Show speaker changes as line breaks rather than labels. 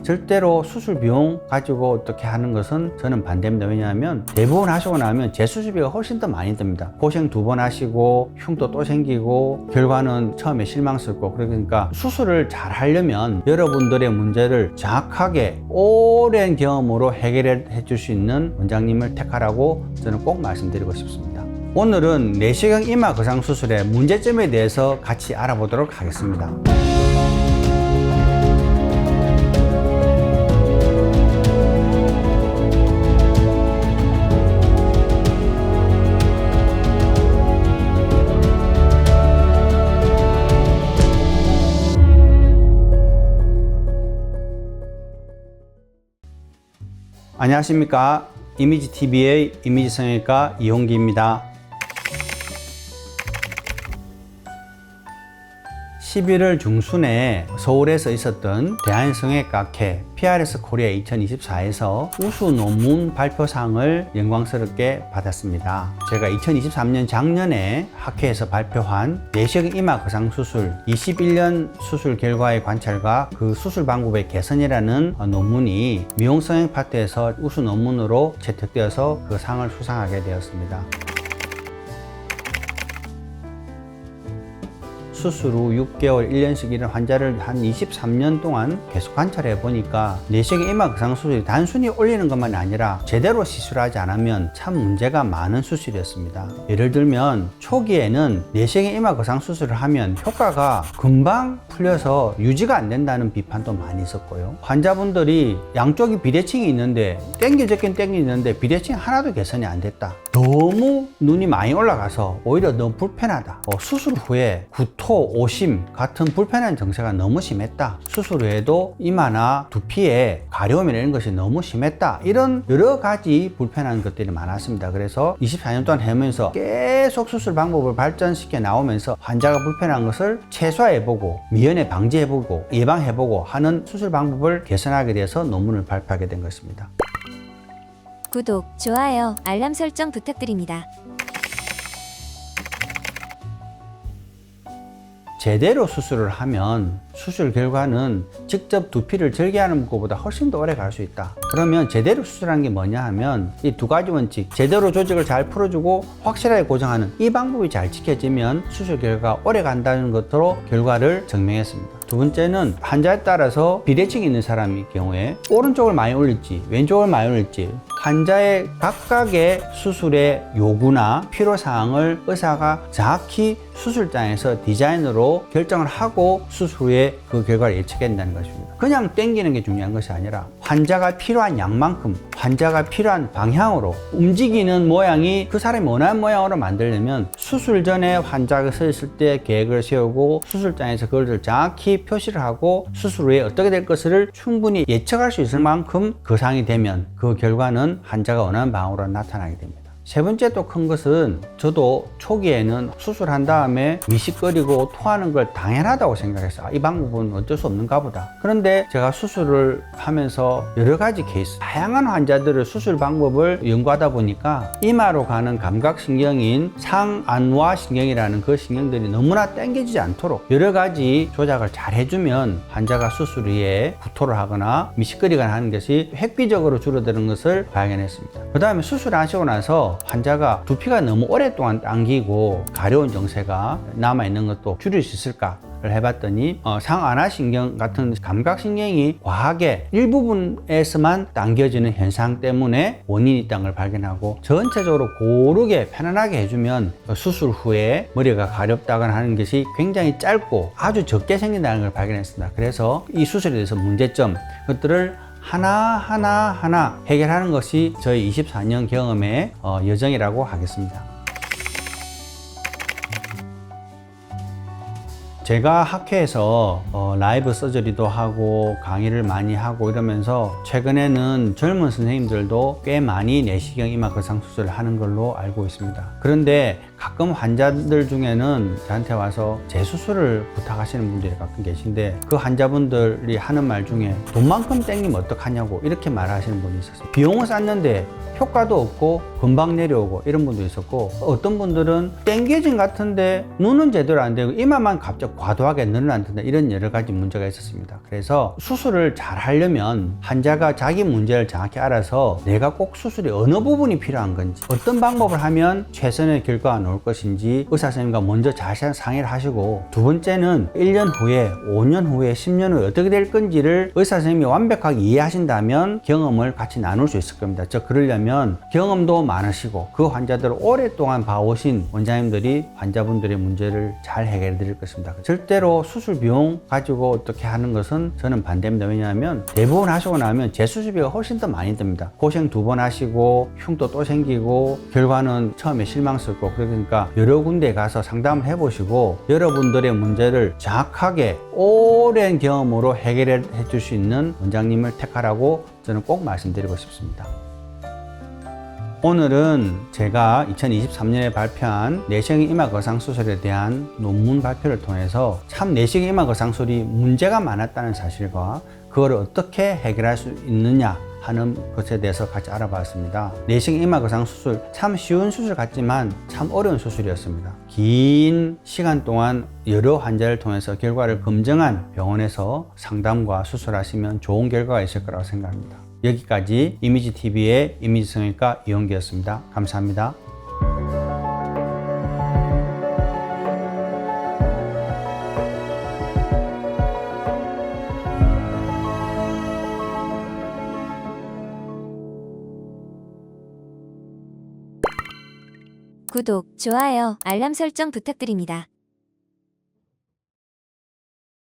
절대로 수술 비용 가지고 어떻게 하는 것은 저는 반대입니다. 왜냐하면 대부분 하시고 나면 재수술비가 훨씬 더 많이 듭니다. 고생 2번 하시고 흉도 또 생기고 결과는 처음에 실망스럽고, 그러니까 수술을 잘 하려면 여러분들의 문제를 정확하게 오랜 경험으로 해결해 줄 수 있는 원장님을 택하라고 저는 꼭 말씀드리고 싶습니다. 오늘은 내시경 이마 거상 수술의 문제점에 대해서 같이 알아보도록 하겠습니다. 안녕하십니까. 이미지TV의 이미지성형외과 이홍기입니다. 11월 중순에 서울에서 있었던 대한성형외과학회 PRS 코리아 2024에서 우수 논문 발표상을 영광스럽게 받았습니다. 제가 2023년 작년에 학회에서 발표한 내시경 이마 거상 수술 21년 수술 결과의 관찰과 그 수술 방법의 개선이라는 논문이 미용성형 파트에서 우수 논문으로 채택되어서 그 상을 수상하게 되었습니다. 수술 후 6개월, 1년씩 이런 환자를 한 23년 동안 계속 관찰해 보니까 내시경 이마 거상 수술이 단순히 올리는 것만이 아니라 제대로 시술하지 않으면 참 문제가 많은 수술이었습니다. 예를 들면 초기에는 내시경 이마 거상 수술을 하면 효과가 금방 풀려서 유지가 안 된다는 비판도 많이 있었고요. 환자분들이 양쪽이 비대칭이 있는데 땡겨졌긴 땡기는데 비대칭이 하나도 개선이 안 됐다. 너무 눈이 많이 올라가서 오히려 너무 불편하다. 수술 후에 구토, 오심 같은 불편한 증세가 너무 심했다. 수술 후에도 이마나 두피에 가려움 이런 것이 너무 심했다. 이런 여러 가지 불편한 것들이 많았습니다. 그래서 24년 동안 해오면서 계속 수술 방법을 발전시켜 나오면서 환자가 불편한 것을 최소화해보고 미연에 방지해보고 예방해보고 하는 수술 방법을 개선하게 돼서 논문을 발표하게 된 것입니다.
구독, 좋아요, 알람 설정 부탁드립니다.
제대로 수술을 하면 수술 결과는 직접 두피를 절개하는 것보다 훨씬 더 오래 갈 수 있다. 그러면 제대로 수술하는 게 뭐냐 하면 이 두 가지 원칙, 제대로 조직을 잘 풀어주고 확실하게 고정하는 이 방법이 잘 지켜지면 수술 결과가 오래 간다는 것으로 결과를 증명했습니다. 두 번째는 환자에 따라서 비대칭이 있는 사람의 경우에 오른쪽을 많이 올릴지 왼쪽을 많이 올릴지 환자의 각각의 수술의 요구나 필요사항을 의사가 정확히 수술장에서 디자인으로 결정을 하고 수술 후에 그 결과를 예측한다는 것입니다. 그냥 땡기는 게 중요한 것이 아니라 환자가 필요한 양만큼 환자가 필요한 방향으로 움직이는 모양이 그 사람이 원하는 모양으로 만들려면 수술 전에 환자가 서 있을 때 계획을 세우고 수술장에서 그걸 정확히 표시를 하고 수술 후에 어떻게 될 것을 충분히 예측할 수 있을 만큼 그 상황이 되면 그 결과는 환자가 원하는 방향으로 나타나게 됩니다. 세 번째 또 큰 것은 저도 초기에는 수술한 다음에 미식거리고 토하는 걸 당연하다고 생각했어요. 이 방법은 어쩔 수 없는가 보다. 그런데 제가 수술을 하면서 여러 가지 케이스, 다양한 환자들의 수술 방법을 연구하다 보니까 이마로 가는 감각신경인 상안와신경이라는 그 신경들이 너무나 당겨지지 않도록 여러 가지 조작을 잘 해주면 환자가 수술 후에 구토를 하거나 미식거리거나 하는 것이 획기적으로 줄어드는 것을 발견했습니다. 그 다음에 수술하시고 나서 환자가 두피가 너무 오랫동안 당기고 가려운 증세가 남아있는 것도 줄일 수 있을까? 를 해봤더니 상안하신경 같은 감각신경이 과하게 일부분에서만 당겨지는 현상 때문에 원인이 있다는 걸 발견하고 전체적으로 고르게 편안하게 해주면 수술 후에 머리가 가렵다거나 하는 것이 굉장히 짧고 아주 적게 생긴다는 걸 발견했습니다. 그래서 이 수술에 대해서 문제점 것들을 하나 해결하는 것이 저희 24년 경험의 여정이라고 하겠습니다. 제가 학회에서 라이브 서저리도 하고 강의를 많이 하고 이러면서 최근에는 젊은 선생님들도 꽤 많이 내시경 이마 거상 수술을 하는 걸로 알고 있습니다. 그런데 가끔 환자들 중에는 저한테 와서 재수술을 부탁하시는 분들이 가끔 계신데 그 환자분들이 하는 말 중에 돈만큼 땡기면 어떡하냐고 이렇게 말하시는 분이 있었어요. 비용을 쌌는데 효과도 없고 금방 내려오고 이런 분도 있었고, 어떤 분들은 땡겨진 같은데 눈은 제대로 안 되고 이마만 갑자기 과도하게 늘어난다, 이런 여러 가지 문제가 있었습니다. 그래서 수술을 잘 하려면 환자가 자기 문제를 정확히 알아서 내가 꼭 수술이 어느 부분이 필요한 건지, 어떤 방법을 하면 최선의 결과가 나올 것인지 의사 선생님과 먼저 자세한 상의를 하시고, 두 번째는 1년 후에 5년 후에 10년 후에 어떻게 될 건지를 의사 선생님이 완벽하게 이해하신다면 경험을 같이 나눌 수 있을 겁니다. 그러려면 경험도 많으시고 그 환자들을 오랫동안 봐오신 원장님들이 환자분들의 문제를 잘 해결해 드릴 것입니다. 절대로 수술 비용 가지고 어떻게 하는 것은 저는 반대입니다. 왜냐하면 대부분 하시고 나면 재수술비가 훨씬 더 많이 듭니다. 고생 2번 하시고 흉도 또 생기고 결과는 처음에 실망스럽고, 그러니까 여러 군데 가서 상담을 해보시고 여러분들의 문제를 정확하게 오랜 경험으로 해결해 줄 수 있는 원장님을 택하라고 저는 꼭 말씀드리고 싶습니다. 오늘은 제가 2023년에 발표한 내시경 이마 거상 수술에 대한 논문 발표를 통해서 참 내시경 이마 거상 수술이 문제가 많았다는 사실과 그걸 어떻게 해결할 수 있느냐 하는 것에 대해서 같이 알아봤습니다. 내시경 이마 거상 수술 참 쉬운 수술 같지만 참 어려운 수술이었습니다. 긴 시간 동안 여러 환자를 통해서 결과를 검증한 병원에서 상담과 수술하시면 좋은 결과가 있을 거라고 생각합니다. 여기까지 이미지TV의 이미지성형외과 이용기였습니다. 감사합니다.
구독, 좋아요, 알람 설정 부탁드립니다.